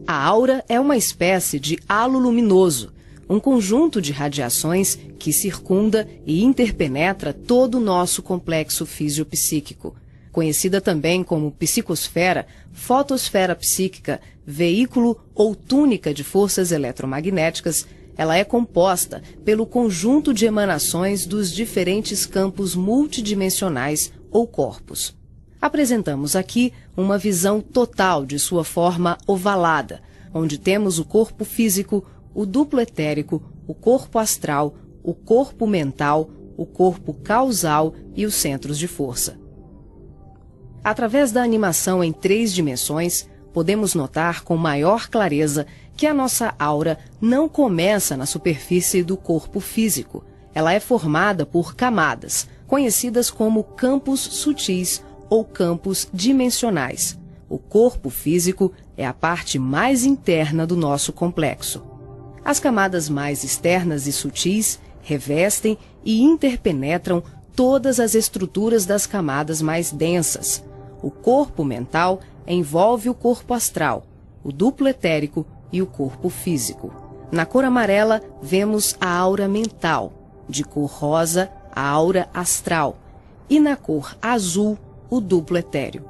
A aura é uma espécie de halo luminoso, um conjunto de radiações que circunda e interpenetra todo o nosso complexo fisiopsíquico. Conhecida também como psicosfera, fotosfera psíquica, veículo ou túnica de forças eletromagnéticas, ela é composta pelo conjunto de emanações dos diferentes campos multidimensionais ou corpos. Apresentamos aqui uma visão total de sua forma ovalada, onde temos o corpo físico, o duplo etérico, o corpo astral, o corpo mental, o corpo causal e os centros de força. Através da animação em 3 dimensões, podemos notar com maior clareza que a nossa aura não começa na superfície do corpo físico. Ela é formada por camadas, conhecidas como campos sutis ou campos dimensionais. O corpo físico é a parte mais interna do nosso complexo. As camadas mais externas e sutis revestem e interpenetram todas as estruturas das camadas mais densas. O corpo mental envolve o corpo astral, o duplo etérico e o corpo físico. Na cor amarela, vemos a aura mental, de cor rosa, a aura astral, e na cor azul, o duplo etéreo.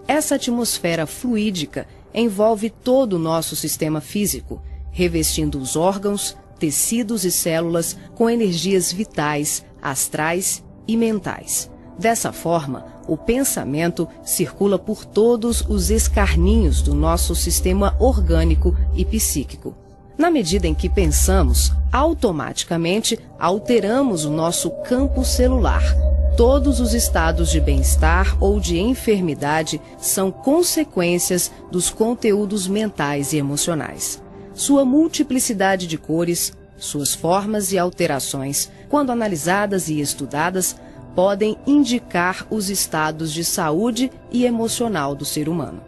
Essa atmosfera fluídica envolve todo o nosso sistema físico, revestindo os órgãos, tecidos e células com energias vitais, astrais e mentais. Dessa forma, o pensamento circula por todos os escarninhos do nosso sistema orgânico e psíquico. Na medida em que pensamos, automaticamente alteramos o nosso campo celular. Todos os estados de bem-estar ou de enfermidade são consequências dos conteúdos mentais e emocionais. Sua multiplicidade de cores, suas formas e alterações, quando analisadas e estudadas, podem indicar os estados de saúde e emocional do ser humano.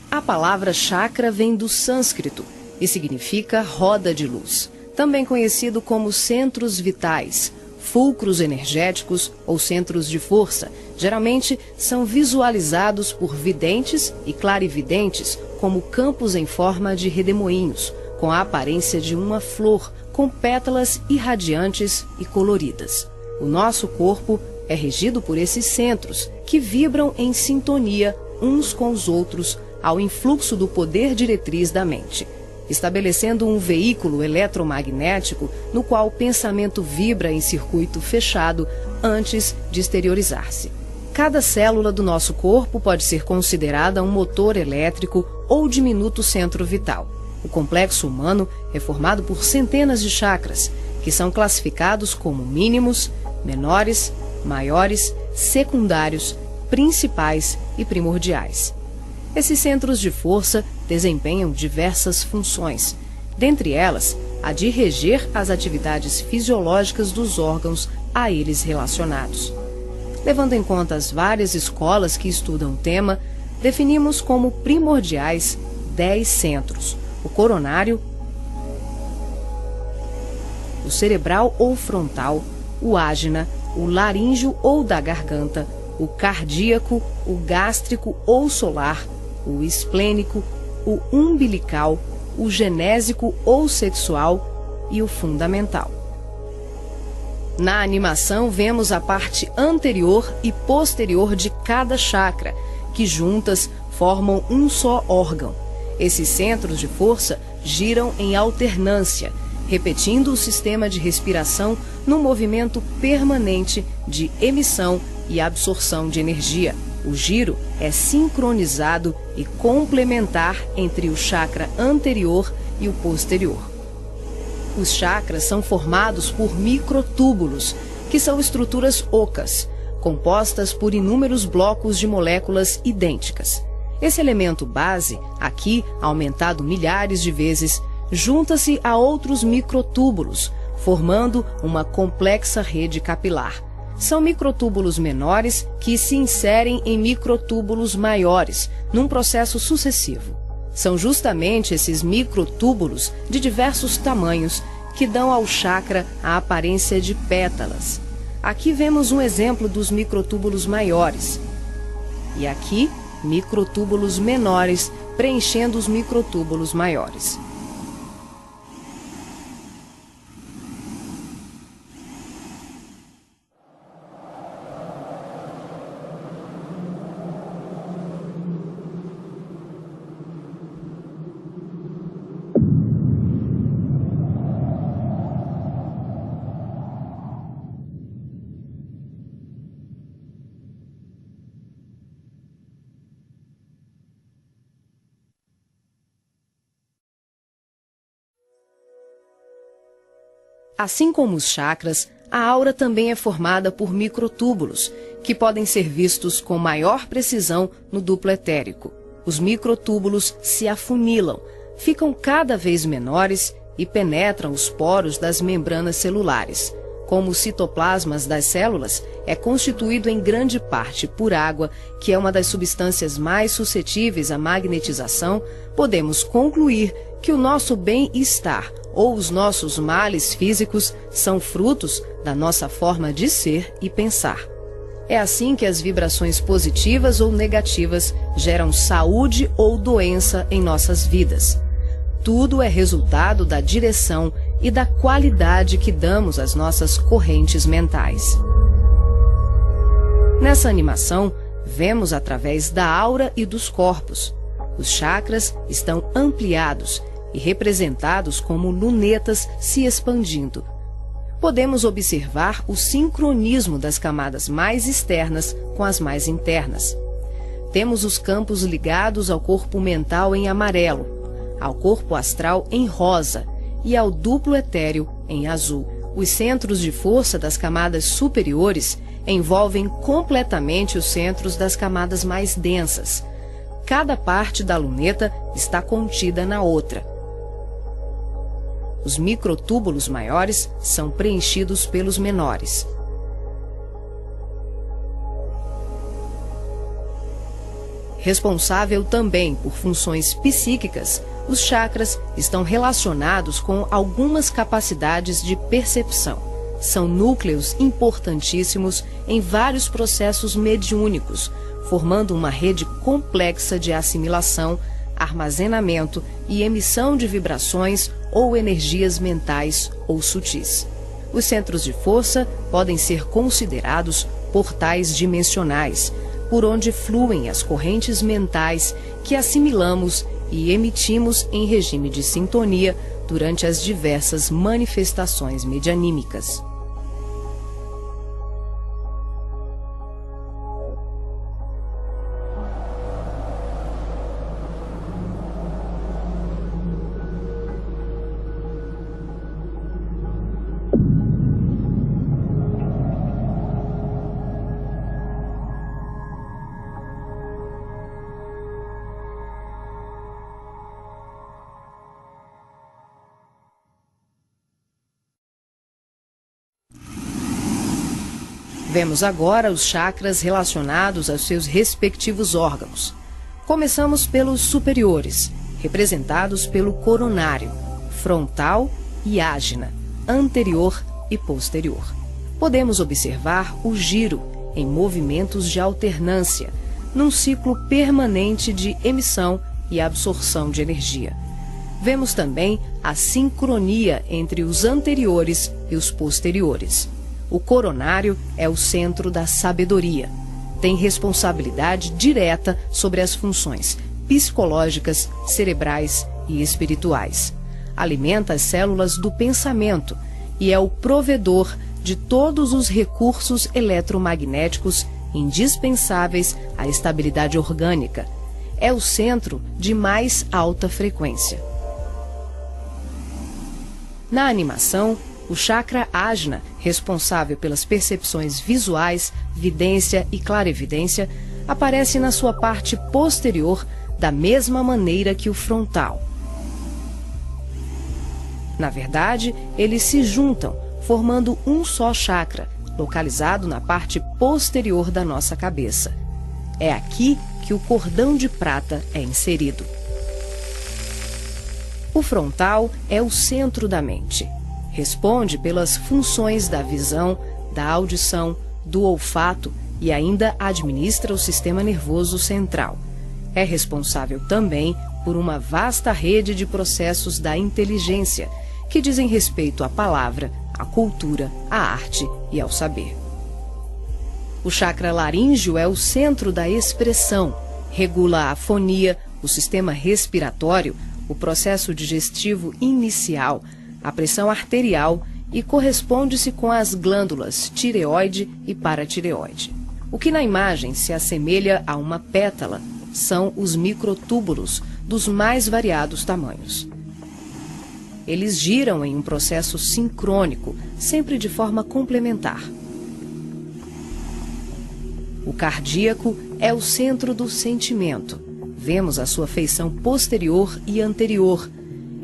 A palavra chakra vem do sânscrito e significa roda de luz, também conhecido como centros vitais, fulcros energéticos ou centros de força. Geralmente são visualizados por videntes e clarividentes como campos em forma de redemoinhos, com a aparência de uma flor, com pétalas irradiantes e coloridas. O nosso corpo é regido por esses centros, que vibram em sintonia uns com os outros, ao influxo do poder diretriz da mente, estabelecendo um veículo eletromagnético no qual o pensamento vibra em circuito fechado antes de exteriorizar-se. Cada célula do nosso corpo pode ser considerada um motor elétrico ou diminuto centro vital. O complexo humano é formado por centenas de chakras, que são classificados como mínimos, menores, maiores, secundários, principais e primordiais. Esses centros de força desempenham diversas funções, dentre elas a de reger as atividades fisiológicas dos órgãos a eles relacionados. Levando em conta as várias escolas que estudam o tema, definimos como primordiais 10 centros: o coronário, o cerebral ou frontal, o ágina, o laríngeo ou da garganta, o cardíaco, o gástrico ou solar, o esplênico, o umbilical, o genésico ou sexual e o fundamental. Na animação vemos a parte anterior e posterior de cada chakra, que juntas formam um só órgão. Esses centros de força giram em alternância, repetindo o sistema de respiração num movimento permanente de emissão e absorção de energia. O giro é sincronizado e complementar entre o chakra anterior e o posterior. Os chakras são formados por microtúbulos, que são estruturas ocas, compostas por inúmeros blocos de moléculas idênticas. Esse elemento base, aqui aumentado milhares de vezes, junta-se a outros microtúbulos, formando uma complexa rede capilar. São microtúbulos menores que se inserem em microtúbulos maiores, num processo sucessivo. São justamente esses microtúbulos de diversos tamanhos que dão ao chakra a aparência de pétalas. Aqui vemos um exemplo dos microtúbulos maiores. E aqui, microtúbulos menores preenchendo os microtúbulos maiores. Assim como os chakras, a aura também é formada por microtúbulos, que podem ser vistos com maior precisão no duplo etérico. Os microtúbulos se afunilam, ficam cada vez menores e penetram os poros das membranas celulares. Como os citoplasmas das células é constituído em grande parte por água, que é uma das substâncias mais suscetíveis à magnetização, podemos concluir que o nosso bem-estar ou os nossos males físicos são frutos da nossa forma de ser e pensar. É assim que as vibrações positivas ou negativas geram saúde ou doença em nossas vidas. Tudo é resultado da direção e da qualidade que damos às nossas correntes mentais. Nessa animação, vemos através da aura e dos corpos. Os chakras estão ampliados e representados como lunetas se expandindo. Podemos observar o sincronismo das camadas mais externas com as mais internas. Temos os campos ligados ao corpo mental em amarelo, ao corpo astral em rosa e ao duplo etéreo em azul. Os centros de força das camadas superiores envolvem completamente os centros das camadas mais densas. Cada parte da luneta está contida na outra. Os microtúbulos maiores são preenchidos pelos menores. Responsável também por funções psíquicas, os chakras estão relacionados com algumas capacidades de percepção. São núcleos importantíssimos em vários processos mediúnicos, formando uma rede complexa de assimilação, armazenamento e emissão de vibrações ou energias mentais ou sutis. Os centros de força podem ser considerados portais dimensionais, por onde fluem as correntes mentais que assimilamos e emitimos em regime de sintonia durante as diversas manifestações medianímicas. Vemos agora os chakras relacionados aos seus respectivos órgãos. Começamos pelos superiores, representados pelo coronário, frontal e ágina, anterior e posterior. Podemos observar o giro em movimentos de alternância, num ciclo permanente de emissão e absorção de energia. Vemos também a sincronia entre os anteriores e os posteriores. O coronário é o centro da sabedoria. Tem responsabilidade direta sobre as funções psicológicas, cerebrais e espirituais. Alimenta as células do pensamento e é o provedor de todos os recursos eletromagnéticos indispensáveis à estabilidade orgânica. É o centro de mais alta frequência. Na animação, o chakra ágina, responsável pelas percepções visuais, vidência e clarevidência, aparece na sua parte posterior da mesma maneira que o frontal. Na verdade, eles se juntam, formando um só chakra, localizado na parte posterior da nossa cabeça. É aqui que o cordão de prata é inserido. O frontal é o centro da mente. Responde pelas funções da visão, da audição, do olfato e ainda administra o sistema nervoso central. É responsável também por uma vasta rede de processos da inteligência, que dizem respeito à palavra, à cultura, à arte e ao saber. O chakra laríngeo é o centro da expressão, regula a fonia, o sistema respiratório, o processo digestivo inicial, a pressão arterial e corresponde-se com as glândulas tireoide e paratireoide. O que na imagem se assemelha a uma pétala são os microtúbulos dos mais variados tamanhos. Eles giram em um processo sincrônico, sempre de forma complementar. O cardíaco é o centro do sentimento. Vemos a sua feição posterior e anterior.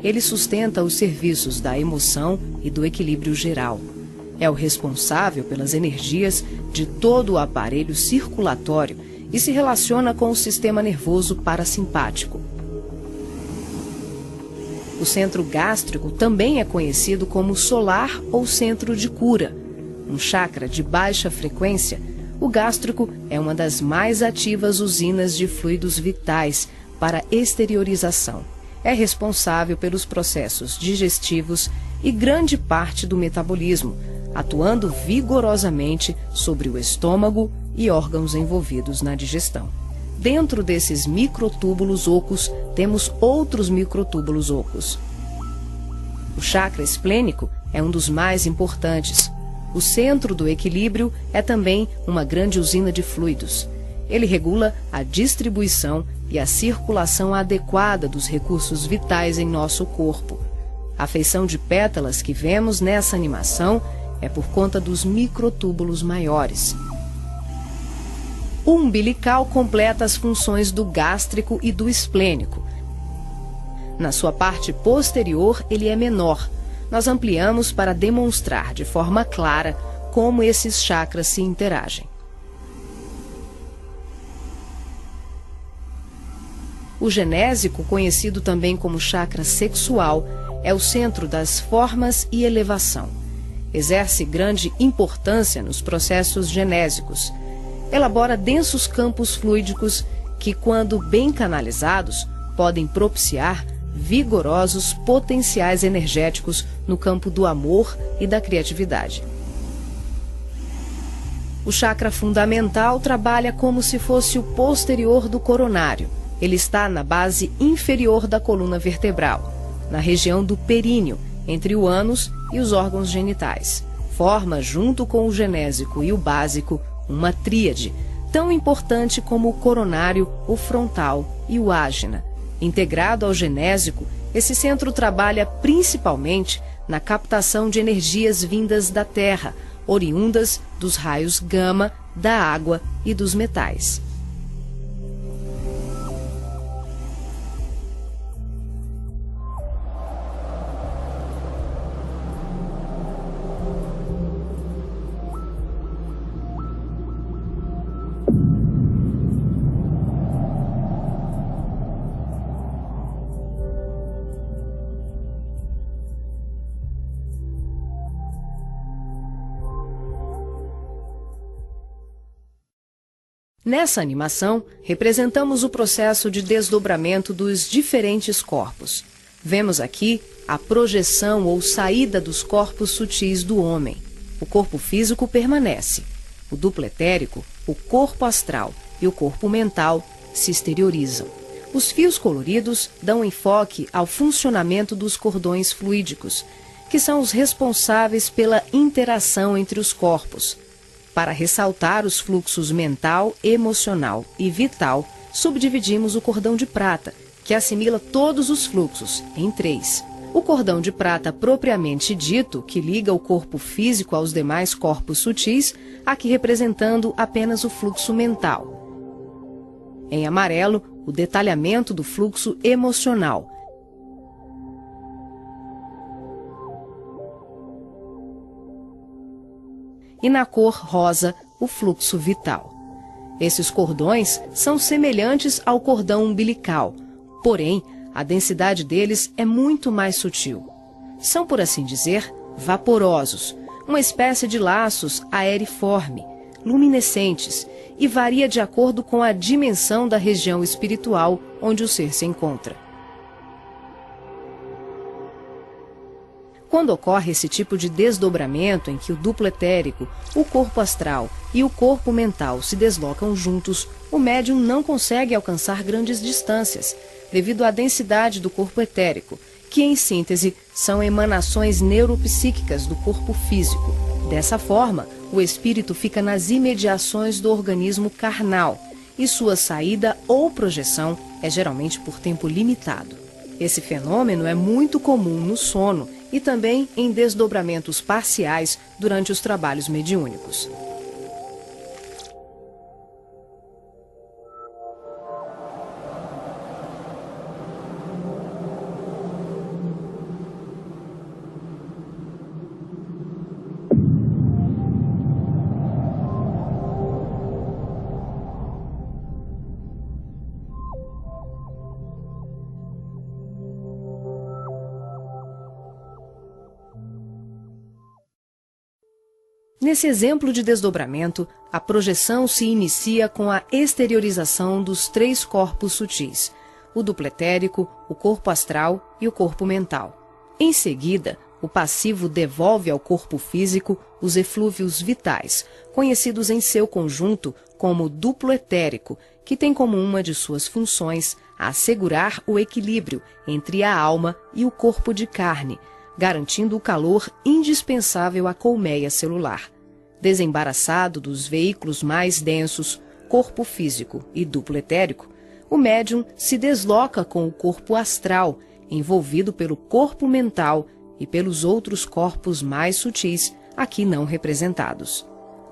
Ele sustenta os serviços da emoção e do equilíbrio geral. É o responsável pelas energias de todo o aparelho circulatório e se relaciona com o sistema nervoso parasimpático. O centro gástrico também é conhecido como solar ou centro de cura. Um chakra de baixa frequência, o gástrico é uma das mais ativas usinas de fluidos vitais para exteriorização. É responsável pelos processos digestivos e grande parte do metabolismo, atuando vigorosamente sobre o estômago e órgãos envolvidos na digestão. Dentro desses microtúbulos ocos, temos outros microtúbulos ocos. O chakra esplênico é um dos mais importantes. O centro do equilíbrio é também uma grande usina de fluidos. Ele regula a distribuição e a circulação adequada dos recursos vitais em nosso corpo. A feição de pétalas que vemos nessa animação é por conta dos microtúbulos maiores. O umbilical completa as funções do gástrico e do esplênico. Na sua parte posterior, ele é menor. Nós ampliamos para demonstrar de forma clara como esses chakras se interagem. O genésico, conhecido também como chakra sexual, é o centro das formas e elevação. Exerce grande importância nos processos genésicos. Elabora densos campos fluídicos que, quando bem canalizados, podem propiciar vigorosos potenciais energéticos no campo do amor e da criatividade. O chakra fundamental trabalha como se fosse o posterior do coronário. Ele está na base inferior da coluna vertebral, na região do períneo, entre o ânus e os órgãos genitais. Forma, junto com o genésico e o básico, uma tríade, tão importante como o coronário, o frontal e o ágina. Integrado ao genésico, esse centro trabalha principalmente na captação de energias vindas da Terra, oriundas dos raios gama, da água e dos metais. Nessa animação, representamos o processo de desdobramento dos diferentes corpos. Vemos aqui a projeção ou saída dos corpos sutis do homem. O corpo físico permanece. O duplo etérico, o corpo astral e o corpo mental se exteriorizam. Os fios coloridos dão enfoque ao funcionamento dos cordões fluídicos, que são os responsáveis pela interação entre os corpos. Para ressaltar os fluxos mental, emocional e vital, subdividimos o cordão de prata, que assimila todos os fluxos, em 3. O cordão de prata propriamente dito, que liga o corpo físico aos demais corpos sutis, aqui representando apenas o fluxo mental. Em amarelo, o detalhamento do fluxo emocional. E na cor rosa, o fluxo vital. Esses cordões são semelhantes ao cordão umbilical, porém, a densidade deles é muito mais sutil. São, por assim dizer, vaporosos, uma espécie de laços aeriforme, luminescentes, e varia de acordo com a dimensão da região espiritual onde o ser se encontra. Quando ocorre esse tipo de desdobramento em que o duplo etérico, o corpo astral e o corpo mental se deslocam juntos, o médium não consegue alcançar grandes distâncias, devido à densidade do corpo etérico, que, em síntese, são emanações neuropsíquicas do corpo físico. Dessa forma, o espírito fica nas imediações do organismo carnal, e sua saída ou projeção é geralmente por tempo limitado. Esse fenômeno é muito comum no sono e também em desdobramentos parciais durante os trabalhos mediúnicos. Nesse exemplo de desdobramento, a projeção se inicia com a exteriorização dos 3 corpos sutis, o duplo etérico, o corpo astral e o corpo mental. Em seguida, o passivo devolve ao corpo físico os eflúvios vitais, conhecidos em seu conjunto como duplo etérico, que tem como uma de suas funções assegurar o equilíbrio entre a alma e o corpo de carne, garantindo o calor indispensável à colmeia celular. Desembaraçado dos veículos mais densos, corpo físico e duplo etérico, o médium se desloca com o corpo astral, envolvido pelo corpo mental e pelos outros corpos mais sutis, aqui não representados.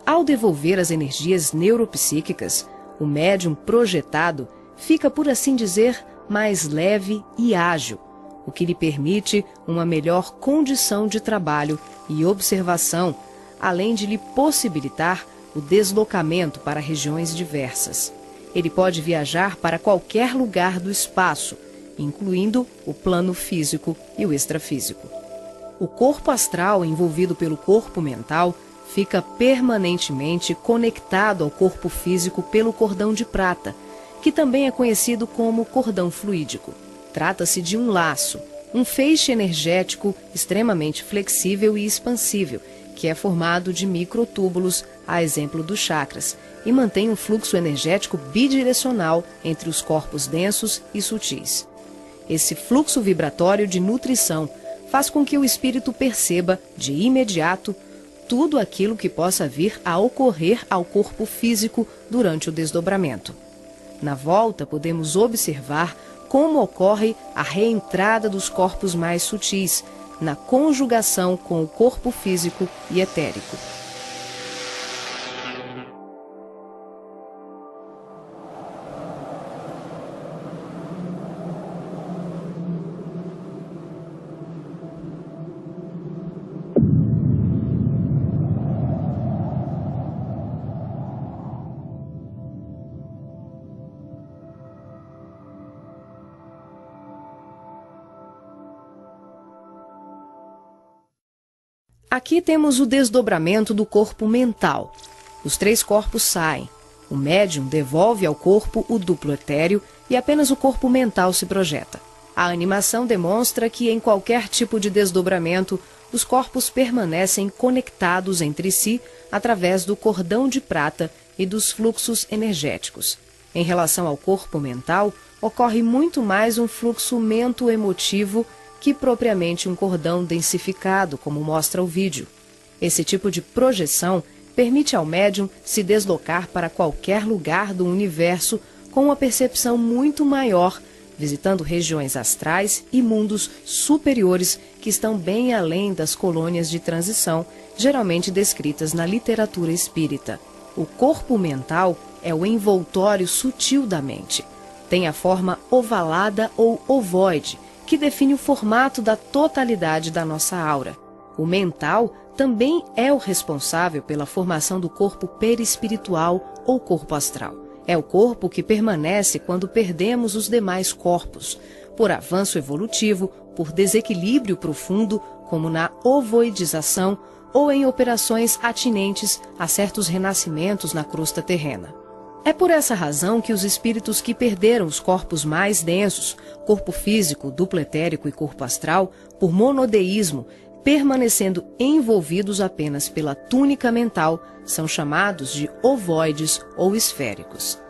Ao devolver as energias neuropsíquicas, o médium projetado fica, por assim dizer, mais leve e ágil, o que lhe permite uma melhor condição de trabalho e observação, além de lhe possibilitar o deslocamento para regiões diversas. Ele pode viajar para qualquer lugar do espaço, incluindo o plano físico e o extrafísico. O corpo astral, envolvido pelo corpo mental, fica permanentemente conectado ao corpo físico pelo cordão de prata, que também é conhecido como cordão fluídico. Trata-se de um laço, um feixe energético extremamente flexível e expansível, que é formado de microtúbulos, a exemplo dos chakras, e mantém um fluxo energético bidirecional entre os corpos densos e sutis. Esse fluxo vibratório de nutrição faz com que o espírito perceba, de imediato, tudo aquilo que possa vir a ocorrer ao corpo físico durante o desdobramento. Na volta, podemos observar como ocorre a reentrada dos corpos mais sutis, na conjugação com o corpo físico e etérico. Aqui temos o desdobramento do corpo mental. Os 3 corpos saem. O médium devolve ao corpo o duplo etéreo e apenas o corpo mental se projeta. A animação demonstra que, em qualquer tipo de desdobramento, os corpos permanecem conectados entre si através do cordão de prata e dos fluxos energéticos. Em relação ao corpo mental, ocorre muito mais um fluxo mento-emotivo que propriamente um cordão densificado, como mostra o vídeo. Esse tipo de projeção permite ao médium se deslocar para qualquer lugar do universo com uma percepção muito maior, visitando regiões astrais e mundos superiores que estão bem além das colônias de transição, geralmente descritas na literatura espírita. O corpo mental é o envoltório sutil da mente. Tem a forma ovalada ou ovoide, que define o formato da totalidade da nossa aura. O mental também é o responsável pela formação do corpo perispiritual ou corpo astral. É o corpo que permanece quando perdemos os demais corpos, por avanço evolutivo, por desequilíbrio profundo, como na ovoidização ou em operações atinentes a certos renascimentos na crosta terrena. É por essa razão que os espíritos que perderam os corpos mais densos, corpo físico, duplo etérico e corpo astral, por monodeísmo, permanecendo envolvidos apenas pela túnica mental, são chamados de ovoides ou esféricos.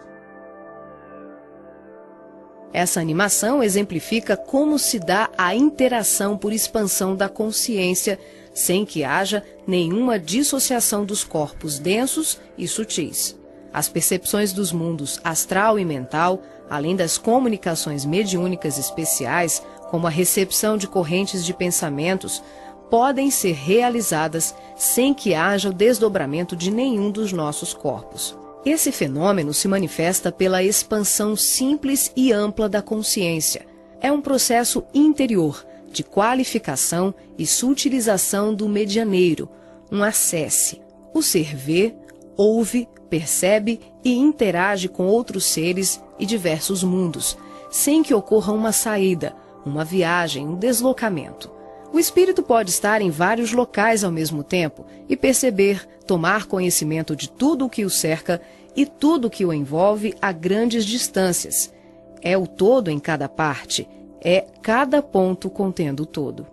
Essa animação exemplifica como se dá a interação por expansão da consciência, sem que haja nenhuma dissociação dos corpos densos e sutis. As percepções dos mundos astral e mental, além das comunicações mediúnicas especiais, como a recepção de correntes de pensamentos, podem ser realizadas sem que haja o desdobramento de nenhum dos nossos corpos. Esse fenômeno se manifesta pela expansão simples e ampla da consciência. É um processo interior, de qualificação e sutilização do medianeiro, um acesse. O ser vê, ouve, percebe e interage com outros seres e diversos mundos, sem que ocorra uma saída, uma viagem, um deslocamento. O espírito pode estar em vários locais ao mesmo tempo e perceber, tomar conhecimento de tudo o que o cerca e tudo o que o envolve a grandes distâncias. É o todo em cada parte, é cada ponto contendo o todo.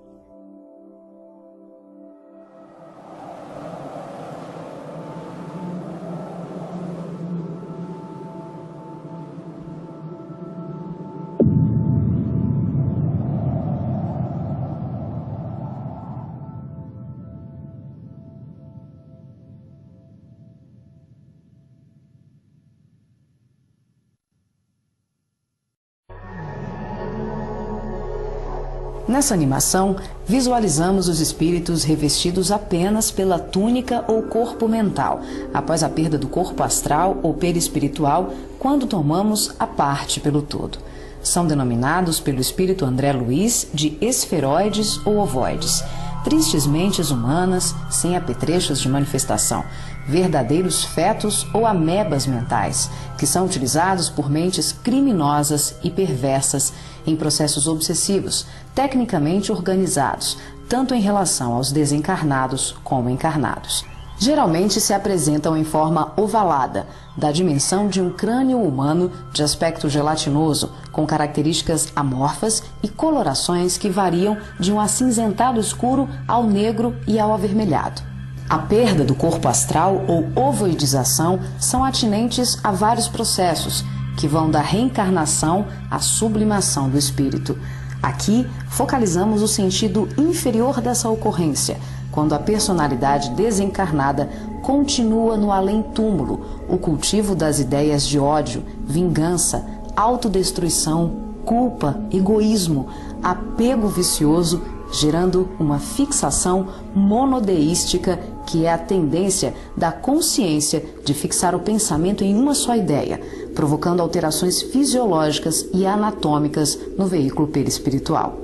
Nessa animação, visualizamos os espíritos revestidos apenas pela túnica ou corpo mental, após a perda do corpo astral ou perispiritual, quando tomamos a parte pelo todo. São denominados pelo espírito André Luiz de esferoides ou ovoides, tristes mentes humanas sem apetrechos de manifestação, verdadeiros fetos ou amebas mentais, que são utilizados por mentes criminosas e perversas em processos obsessivos, tecnicamente organizados, tanto em relação aos desencarnados como encarnados. Geralmente se apresentam em forma ovalada, da dimensão de um crânio humano de aspecto gelatinoso, com características amorfas e colorações que variam de um acinzentado escuro ao negro e ao avermelhado. A perda do corpo astral ou ovoidização são atinentes a vários processos, que vão da reencarnação à sublimação do espírito. Aqui, focalizamos o sentido inferior dessa ocorrência, quando a personalidade desencarnada continua no além-túmulo, o cultivo das ideias de ódio, vingança, autodestruição, culpa, egoísmo, apego vicioso, gerando uma fixação monodeística, que é a tendência da consciência de fixar o pensamento em uma só ideia, provocando alterações fisiológicas e anatômicas no veículo perispiritual.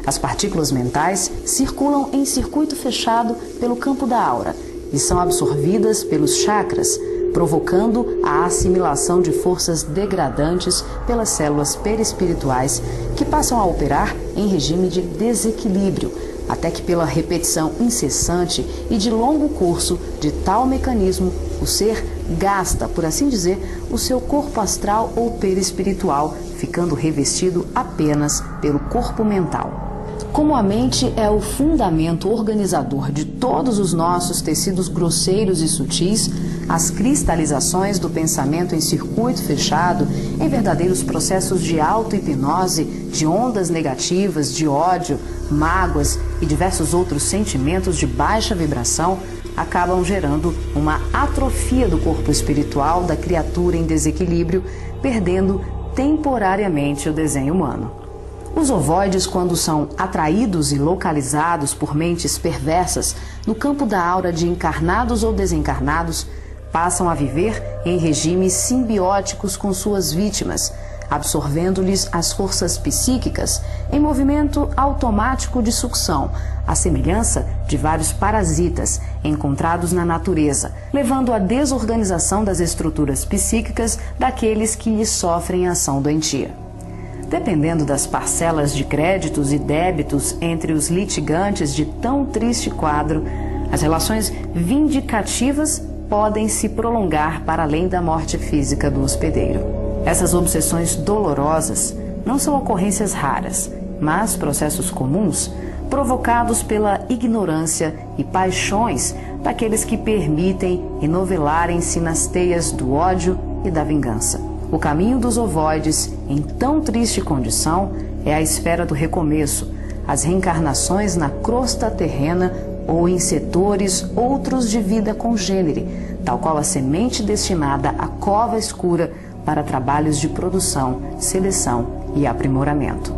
As partículas mentais circulam em circuito fechado pelo campo da aura e são absorvidas pelos chakras, provocando a assimilação de forças degradantes pelas células perispirituais, que passam a operar em regime de desequilíbrio, até que pela repetição incessante e de longo curso de tal mecanismo, o ser gasta, por assim dizer, o seu corpo astral ou perispiritual, ficando revestido apenas pelo corpo mental. Como a mente é o fundamento organizador de todos os nossos tecidos grosseiros e sutis, as cristalizações do pensamento em circuito fechado, em verdadeiros processos de auto-hipnose, de ondas negativas, de ódio, mágoas e diversos outros sentimentos de baixa vibração, acabam gerando uma atrofia do corpo espiritual da criatura em desequilíbrio, perdendo temporariamente o desenho humano. Os ovoides, quando são atraídos e localizados por mentes perversas no campo da aura de encarnados ou desencarnados, passam a viver em regimes simbióticos com suas vítimas, absorvendo-lhes as forças psíquicas em movimento automático de sucção, à semelhança de vários parasitas encontrados na natureza, levando à desorganização das estruturas psíquicas daqueles que lhes sofrem ação doentia. Dependendo das parcelas de créditos e débitos entre os litigantes de tão triste quadro, as relações vindicativas podem se prolongar para além da morte física do hospedeiro. Essas obsessões dolorosas não são ocorrências raras, mas processos comuns provocados pela ignorância e paixões daqueles que permitem enovelarem-se nas teias do ódio e da vingança. O caminho dos ovoides, em tão triste condição, é a esfera do recomeço, as reencarnações na crosta terrena ou em setores outros de vida congênere, tal qual a semente destinada à cova escura para trabalhos de produção, seleção e aprimoramento.